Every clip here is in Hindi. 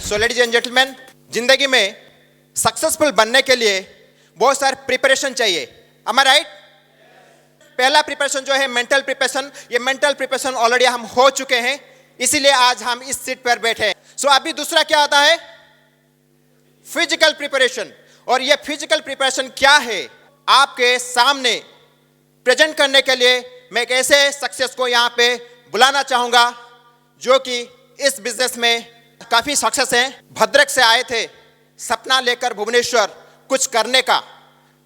सो लेडीज एंड जेंटलमैन, जिंदगी में सक्सेसफुल बनने के लिए बहुत सारे प्रिपरेशन चाहिए। am I right? पहला प्रिपरेशन जो है मेंटल प्रिपरेशन, ये मेंटल प्रिपरेशन ऑलरेडी हम हो चुके हैं, इसीलिए आज हम इस सीट पर बैठे हैं। सो अभी दूसरा क्या आता है? Physical preparation. और ये फिजिकल प्रिपरेशन क्या है आपके सामने प्रेजेंट करने के लिए मैं एक ऐसे सक्सेस को यहाँ पे बुलाना चाहूंगा जो कि इस बिजनेस में काफी सक्सेस हैं। भद्रक से आए थे सपना लेकर भुवनेश्वर, कुछ करने का,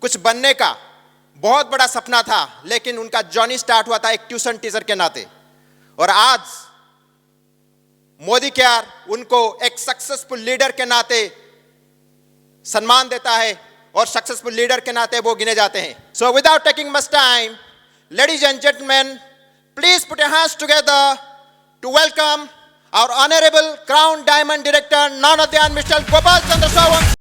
कुछ बनने का बहुत बड़ा सपना था, लेकिन उनका जर्नी स्टार्ट हुआ था एक ट्यूशन टीचर के नाते। और आज मोदी केयर उनको एक सक्सेसफुल लीडर के नाते सम्मान देता है और सक्सेसफुल लीडर के नाते वो गिने जाते हैं। So without taking much time, ladies and gentleman, please put your hands together to welcome our honorable crown diamond director, none other than Mr. Gopal Chandra Sawant.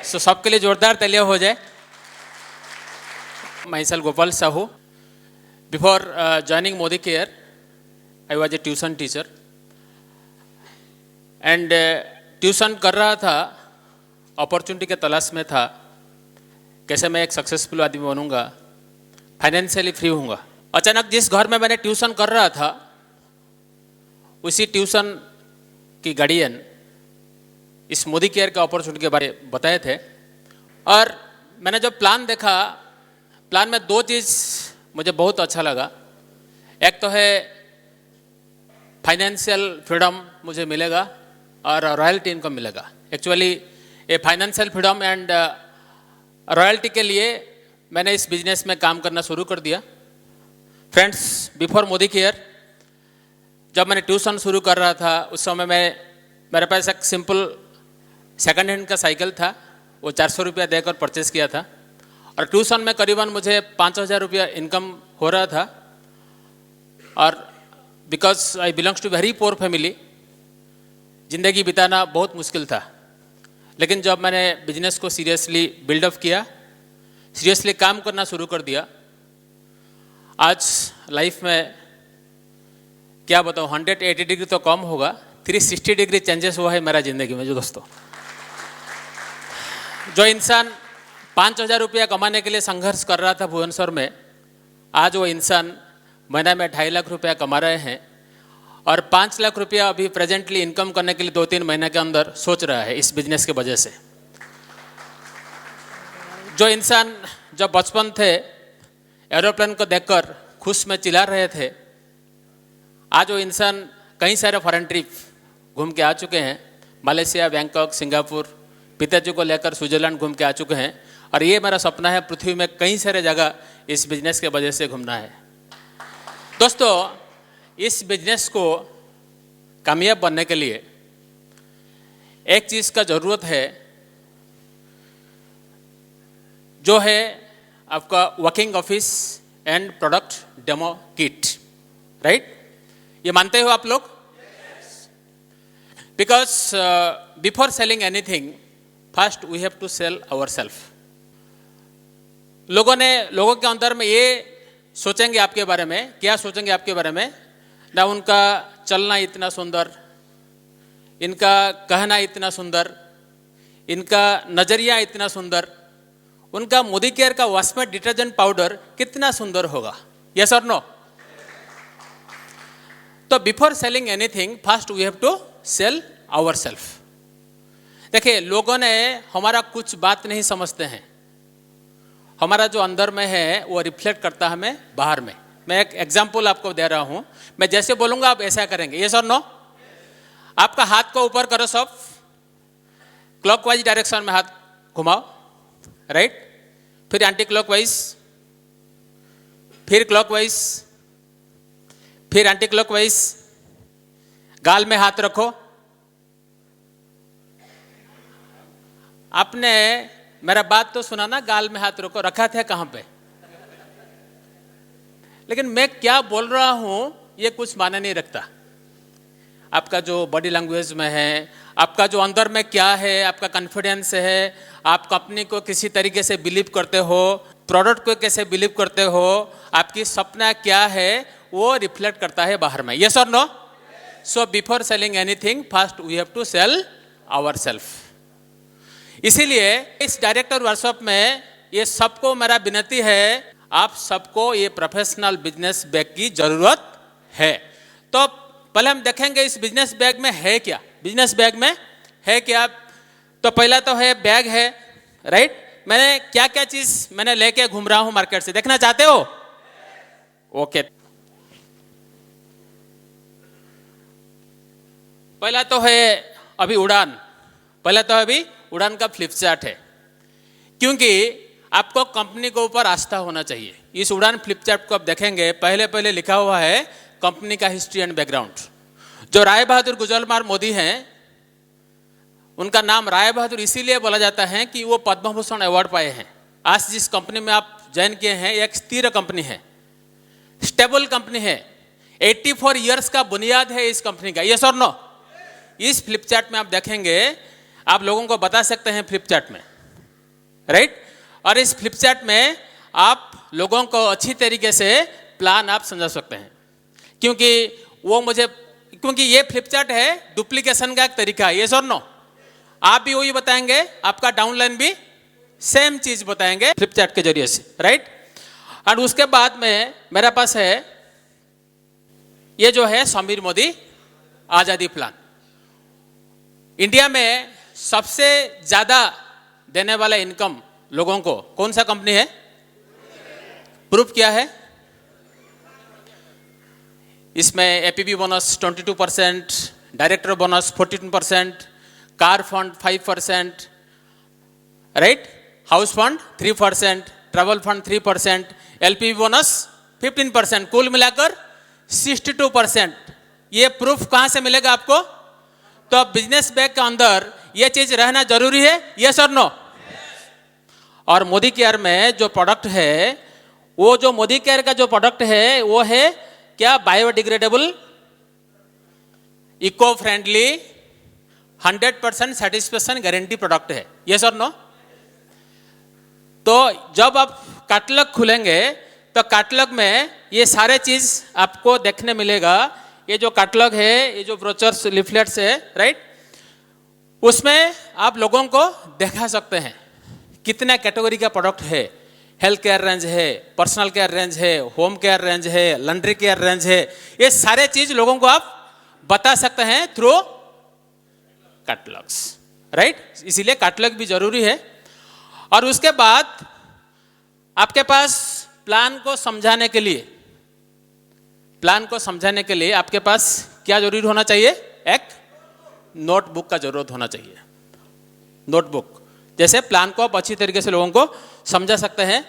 So, सबके लिए जोरदार तालियां हो जाए। Myself Gopal Sahu. Before joining Modi Care, I was a tuition teacher and tuition कर रहा था, अपॉर्चुनिटी के तलाश में था, कैसे मैं एक सक्सेसफुल आदमी बनूंगा, फाइनेंशियली फ्री होऊंगा। अचानक जिस घर में मैंने ट्यूशन कर रहा था, उसी ट्यूशन की गार्डियन इस मोदी केयर के अपॉर्चुनिटी के बारे में बताए थे। और मैंने जब प्लान देखा, प्लान में दो चीज़ मुझे बहुत अच्छा लगा। एक तो है फाइनेंशियल फ्रीडम मुझे मिलेगा और रॉयल्टी इनकम मिलेगा। एक्चुअली ये फाइनेंशियल फ्रीडम एंड रॉयल्टी के लिए मैंने इस बिजनेस में काम करना शुरू कर दिया। फ्रेंड्स, बिफोर मोदी केयर जब मैंने ट्यूशन शुरू कर रहा था, उस समय मेरे पास एक सिंपल सेकंड हैंड का साइकिल था, वो 400 रुपया देकर परचेज़ किया था। और ट्यूशन में करीबन मुझे 5,000 रुपया इनकम हो रहा था। और because I belongs to very poor family, ज़िंदगी बिताना बहुत मुश्किल था। लेकिन जब मैंने बिजनेस को सीरियसली बिल्डअप किया, सीरियसली काम करना शुरू कर दिया, आज लाइफ में क्या बताऊँ, 180 डिग्री तो कम होगा, 360 डिग्री चेंजेस हुआ है मेरा ज़िंदगी में। जो दोस्तों, जो इंसान 5,000 रुपया कमाने के लिए संघर्ष कर रहा था भुवनेश्वर में, आज वो इंसान महीने में 2.5 लाख रुपया कमा रहे हैं और 5 लाख रुपया अभी प्रेजेंटली इनकम करने के लिए 2-3 महीने के अंदर सोच रहा है इस बिजनेस के वजह से। जो इंसान जब बचपन थे एरोप्लेन को देखकर खुश में चिल्ला रहे थे, आज वो इंसान कई सारे फॉरेन ट्रिप घूम के आ चुके हैं। मलेशिया, बैंकॉक, सिंगापुर, पिताजी को लेकर स्विट्जरलैंड घूम के आ चुके हैं। और ये मेरा सपना है पृथ्वी में कई सारे जगह इस बिजनेस के वजह से घूमना है। दोस्तों, इस बिजनेस को कामयाब बनने के लिए एक चीज़ का ज़रूरत है, जो है आपका working office and product demo kit. Right? ये मानते हो आप लोग? Because before selling anything, first we have to sell our self. लोगों के अंदर में ये सोचेंगे आपके बारे में, क्या सोचेंगे आपके बारे में ना, उनका चलना इतना सुंदर, इनका कहना इतना सुंदर, इनका नज़रिया इतना सुंदर, उनका मोदी केयर का वॉशमेट डिटर्जेंट पाउडर कितना सुंदर होगा। यस और नो? तो before selling anything, first we have to sell our self. देखिए, लोगों ने हमारा कुछ बात नहीं समझते हैं, हमारा जो अंदर में है वो रिफ्लेक्ट करता है हमें बाहर में। मैं एक एग्जांपल आपको दे रहा हूं, मैं जैसे बोलूंगा आप ऐसा करेंगे। यस और नो? आपका हाथ को ऊपर करो सब, क्लॉकवाइज डायरेक्शन में हाथ घुमाओ, राइट? फिर एंटी क्लॉकवाइज, फिर क्लॉकवाइज, फिर एंटी क्लॉकवाइज। गाल में हाथ रखो। आपने मेरा बात तो सुना ना, गाल में हाथ रखो, रखा था कहां पे? लेकिन मैं क्या बोल रहा हूं ये कुछ मायने नहीं रखता। आपका जो बॉडी लैंग्वेज में है, आपका जो अंदर में क्या है, आपका कॉन्फिडेंस है, आप कंपनी को किसी तरीके से बिलीव करते हो, प्रोडक्ट को कैसे बिलीव करते हो, आपकी सपना क्या है, वो रिफ्लेक्ट करता है बाहर में. यस और no? So before selling anything first we have to sell our self. इसीलिए इस डायरेक्टर वर्कशॉप में ये सबको मेरा विनती है, आप सबको ये प्रोफेशनल बिजनेस बैग की जरूरत है. तो पहले हम देखेंगे इस बिजनेस बैग में है क्या. बिजनेस बैग में है क्या? तो पहला तो है बैग है, राइट. मैंने क्या क्या चीज मैंने लेके घूम रहा हूं मार्केट से, देखना चाहते हो? ओके. पहला तो है अभी उड़ान. पहला तो अभी उड़ान का फ्लिप चार्ट है, क्योंकि आपको कंपनी के ऊपर आस्था होना चाहिए. इस उड़ान फ्लिप चार्ट को आप देखेंगे, पहले पहले लिखा हुआ है कंपनी का हिस्ट्री एंड बैकग्राउंड. जो राय बहादुर गुजराल मोदी हैं, उनका नाम राय बहादुर इसीलिए बोला जाता है कि वो पद्म भूषण अवार्ड पाए हैं. आज जिस कंपनी में आप ज्वाइन किए हैं, एक स्थिर कंपनी है, स्टेबल कंपनी है, 84 इयर्स का बुनियाद है इस कंपनी का. यस और नो? इस फ्लिप चार्ट में आप देखेंगे, आप लोगों को बता सकते हैं फ्लिप चार्ट में, राइट. और इस फ्लिप चार्ट में आप लोगों को अच्छी तरीके से प्लान आप समझा सकते हैं, क्योंकि ये फ्लिप चार्ट है डुप्लीकेशन का एक तरीका है. यस और नो? आप भी वही बताएंगे, आपका डाउनलाइन भी सेम चीज बताएंगे फ्लिप चार्ट के जरिए से, राइट. और उसके बाद में मेरे पास है ये जो है समीर मोदी आजादी प्लान. इंडिया में सबसे ज्यादा देने वाला इनकम लोगों को कौन सा कंपनी है? प्रूफ क्या है? इसमें APB bonus 22%, director bonus 14%, car fund 5%, right, house fund 3%, travel fund 3%, LPB bonus 15%, कुल मिलाकर 62%. ये प्रूफ कहां से मिलेगा आपको? तो बिजनेस बैग के अंदर ये चीज रहना जरूरी है. यस और नो? और मोदी केयर में जो प्रोडक्ट है, वो जो मोदी केयर का जो प्रोडक्ट है वो है क्या? Biodegradable, eco friendly, 100% satisfaction guarantee product है. यस और नो? तो जब आप कैटलॉग खुलेंगे तो कैटलॉग में ये सारे चीज आपको देखने मिलेगा. ये जो कैटलॉग है, ये जो ब्रोचर्स लिफलेट्स है, राइट, उसमें आप लोगों को दिखा सकते हैं कितना कैटेगरी का प्रोडक्ट है. हेल्थ केयर रेंज है, पर्सनल केयर रेंज है, होम केयर रेंज है, लॉन्ड्री केयर रेंज है. ये सारे चीज लोगों को आप बता सकते हैं थ्रू कैटलॉग्स, राइट. इसीलिए कैटलॉग भी जरूरी है. और उसके बाद आपके पास प्लान को समझाने के लिए आपके पास क्या जरूरी होना चाहिए? एक नोटबुक का जरूरत होना चाहिए. नोटबुक, जैसे प्लान को आप अच्छी तरीके से लोगों को समझा सकते हैं.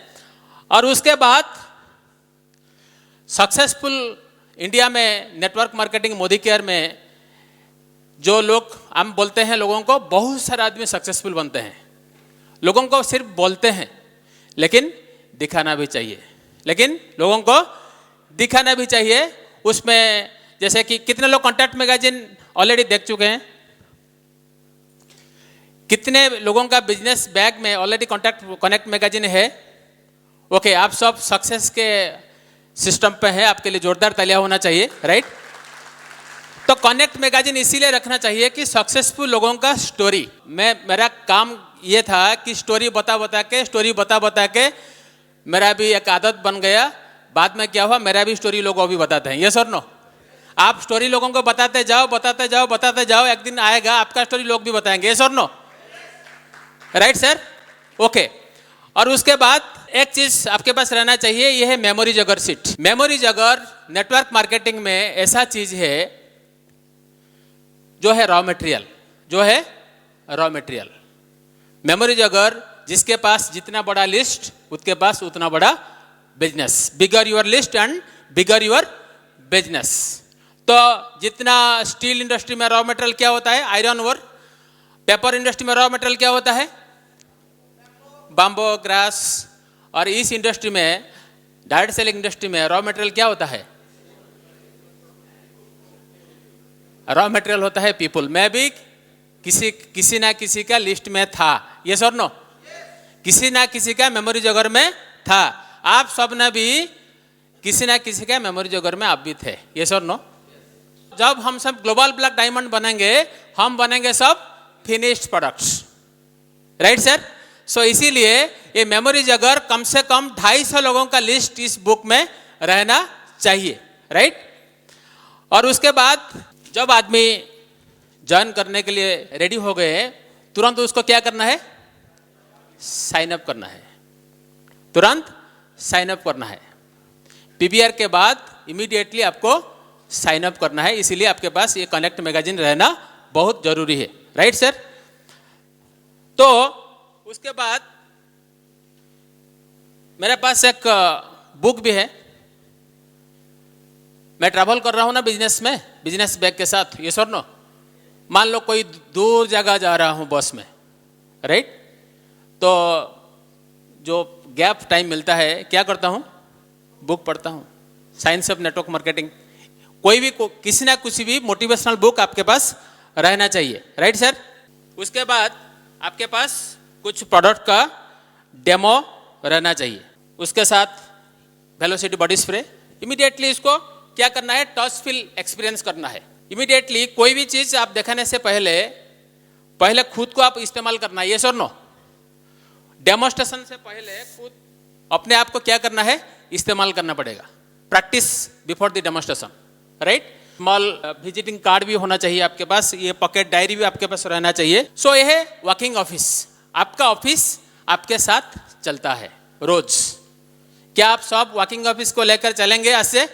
और उसके बाद सक्सेसफुल इंडिया में नेटवर्क मार्केटिंग मोदी केयर में जो लोग हम बोलते हैं, लोगों को बहुत सारे आदमी सक्सेसफुल बनते हैं. लोगों को सिर्फ बोलते हैं, लेकिन दिखाना भी चाहिए. लोगों को दिखाना भी चाहिए. उसमें जैसे कि कितने लोग कॉन्टैक्ट मैगजीन ऑलरेडी देख चुके हैं? कितने लोगों का बिजनेस बैग में ऑलरेडी कनेक्ट मैगजीन है? ओके, आप सब सक्सेस के सिस्टम पे हैं, आपके लिए जोरदार तालियां होना चाहिए, राइट. तो कनेक्ट मैगजीन इसीलिए रखना चाहिए कि सक्सेसफुल लोगों का स्टोरी, मेरा काम ये था कि स्टोरी बता के मेरा भी एक आदत बन गया. बाद में क्या हुआ, मेरा भी स्टोरी लोग अभी बताते हैं. यस और नो? आप स्टोरी लोगों को बताते जाओ, एक दिन आएगा आपका स्टोरी लोग भी बताएंगे. यस और नो? Right sir? ओके. और उसके बाद एक चीज आपके पास रहना चाहिए, यह है मेमोरी जगर सीट. मेमोरी जगर नेटवर्क मार्केटिंग में ऐसा चीज है जो है रॉ मटेरियल. मेमोरी जगर, जिसके पास जितना बड़ा लिस्ट उसके पास उतना बड़ा business. Bigger your list and bigger your business. तो जितना स्टील इंडस्ट्री में रॉ मटेरियल क्या होता है? Iron ore. पेपर इंडस्ट्री में रॉ मटेरियल क्या होता है? Bamboo, grass. और इस इंडस्ट्री में, डायरेक्ट सेलिंग इंडस्ट्री में रॉ मटेरियल क्या होता है? रॉ मटेरियल होता है पीपल। मैं भी किसी ना किसी का लिस्ट में था, यस और नो? किसी ना किसी का मेमोरी जॉगर में था। आप सब ने भी किसी ना किसी का मेमोरी जॉगर में आप भी थे, यस और नो? जब हम सब ग्लोबल ब्लैक डायमंड बनेंगे, हम बनेंगे सब फिनिश्ड प्रोडक्ट्स, राइट सर? सो इसीलिए ये मेमोरी जॉगर कम से कम 250 लोगों का लिस्ट इस बुक में रहना चाहिए, राइट? और उसके बाद जब आदमी ज्वाइन करने के लिए रेडी हो गए, तुरंत उसको क्या करना है? साइन अप करना है, तुरंत साइन अप करना है। पीबीआर के बाद इमीडिएटली आपको साइन अप करना है, इसीलिए आपके पास ये कनेक्ट मैगजीन रहना बहुत जरूरी है, राइट सर? तो उसके बाद मेरे पास एक बुक भी है। मैं ट्रैवल कर रहा हूं ना बिजनेस में, बिजनेस बैग के साथ, ये सर नो? मान लो कोई दूर जगह जा रहा हूं बस में, राइट? तो जो गैप टाइम मिलता है क्या करता हूं? बुक पढ़ता हूं, साइंस ऑफ नेटवर्क मार्केटिंग। कोई भी किसी ना किसी भी मोटिवेशनल बुक आपके पास रहना चाहिए, राइट सर? उसके बाद आपके पास कुछ प्रोडक्ट का डेमो रहना चाहिए, उसके साथ वेलोसिटी बॉडी स्प्रे। इमीडिएटली इसको क्या करना है? टच फील एक्सपीरियंस करना है। इमीडिएटली कोई भी चीज आप दिखाने से पहले खुद को आप इस्तेमाल करना है, यस और नो? डेमोस्ट्रेशन से पहले खुद अपने आप को क्या करना है? इस्तेमाल करना पड़ेगा। Practice before the demonstration, right? Small visiting card भी होना चाहिए आपके पास, ये पॉकेट डायरी भी आपके पास रहना चाहिए। सो ये है वर्किंग ऑफिस। आपका ऑफिस आपके साथ चलता है रोज। क्या आप सब वर्किंग ऑफिस को लेकर चलेंगे आज से?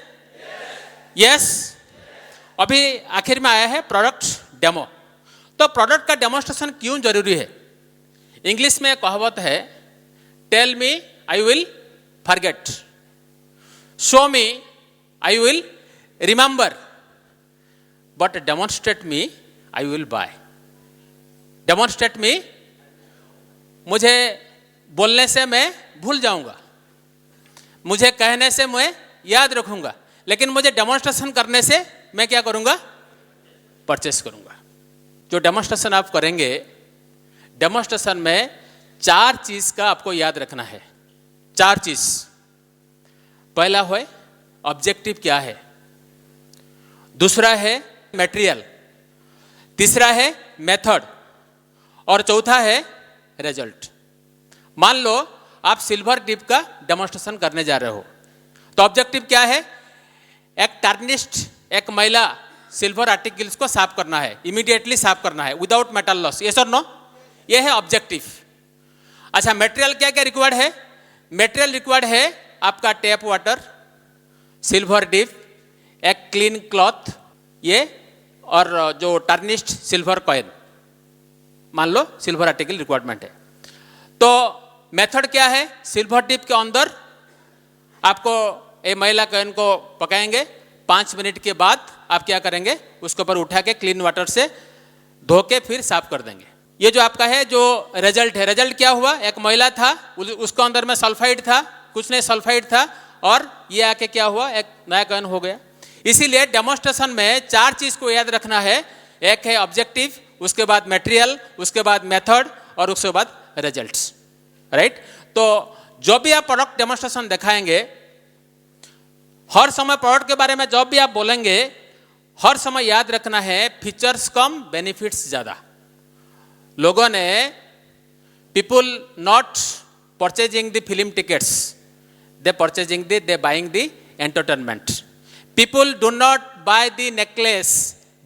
यस। अभी आखिर में आया है प्रोडक्ट डेमो। तो प्रोडक्ट का डेमोस्ट्रेशन क्यों जरूरी है? इंग्लिश में कहावत है, tell me I will forget, show me I will remember, but demonstrate me I will buy. Demonstrate me, मुझे बोलने से मैं भूल जाऊंगा, मुझे कहने से मैं याद रखूंगा, लेकिन मुझे डेमोन्स्ट्रेशन करने से मैं क्या करूंगा? परचेस करूंगा। जो डेमोन्स्ट्रेशन आप करेंगे, डेमोन्स्ट्रेशन में 4 चीज का आपको याद रखना है। 4 चीज। पहला है ऑब्जेक्टिव क्या है, दूसरा है मटेरियल, तीसरा है मेथड, और चौथा है रिजल्ट। मान लो आप सिल्वर डिप का डेमोन्स्ट्रेशन करने जा रहे हो, तो ऑब्जेक्टिव क्या है? एक टार्निश्ड, एक मैला सिल्वर आर्टिकल्स को साफ करना है, इमीडिएटली साफ करना है विदाउट मेटल लॉस, यस और नो? ये है ऑब्जेक्टिव। अच्छा, मटेरियल क्या क्या रिक्वायर्ड है? मटेरियल रिक्वायर्ड है आपका टैप वाटर, सिल्वर डिप, एक क्लीन क्लॉथ, ये, और जो टार्निश्ड सिल्वर कॉइन, मान लो सिल्वर आर्टिकल रिक्वायरमेंट है। तो मेथड क्या है? सिल्वर डिप के अंदर आपको ये मैला कॉइन को पकाएंगे, 5 मिनट के बाद आप क्या करेंगे? उसके ऊपर उठा के क्लीन वाटर से धो के फिर साफ कर देंगे। ये जो आपका है जो रिजल्ट है, रिजल्ट क्या हुआ? एक मैला था, उसके अंदर में सल्फाइड था, कुछ नहीं सल्फाइड था, और ये आके क्या हुआ? एक नया कॉइन हो गया। इसीलिए डेमोन्स्ट्रेशन में 4 चीज को याद रखना है। एक है ऑब्जेक्टिव, उसके बाद मटेरियल, उसके बाद मेथड, और उसके बाद रिजल्ट्स, राइट? तो जो भी आप प्रोडक्ट डेमोन्स्ट्रेशन दिखाएंगे, हर समय प्रोडक्ट के बारे में जब भी आप बोलेंगे, हर समय याद रखना है फीचर्स कम बेनिफिट्स ज्यादा। लोगों ने people not purchasing the film tickets, they buying the entertainment. People do not buy the necklace,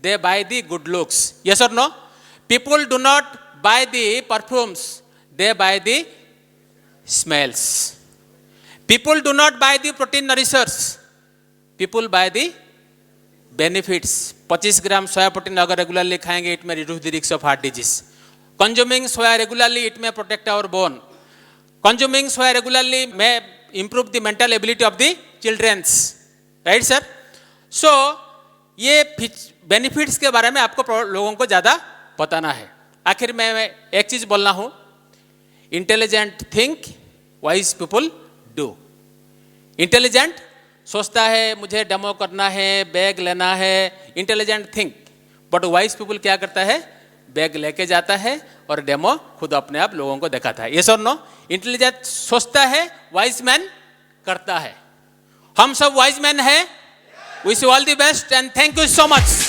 they buy the good looks, yes और no? People do not buy the perfumes, they buy the smells. People do not buy the protein nourishers, people buy the benefits. 25 gram soya protein अगर रेगुलरली खाएंगे, it may reduce the risk of heart disease. Consuming soya regularly, it may protect our bone. Consuming soya regularly may improve the mental ability of the childrens, right sir? So ये बेनिफिट्स के बारे में आपको लोगों को ज्यादा बताना है। आखिर में मैं एक चीज बोलना हूं, intelligent think, wise people do. Intelligent सोचता है मुझे डेमो करना है, बैग लेना है, intelligent think, but wise people क्या करता है, बैग लेके जाता है और डेमो खुद अपने आप लोगों को दिखाता है। यस और नो? इंटेलिजेंट सोचता है, वाइज मैन करता है। हम सब वाइज मैन है। Wish you all the best and thank you so much.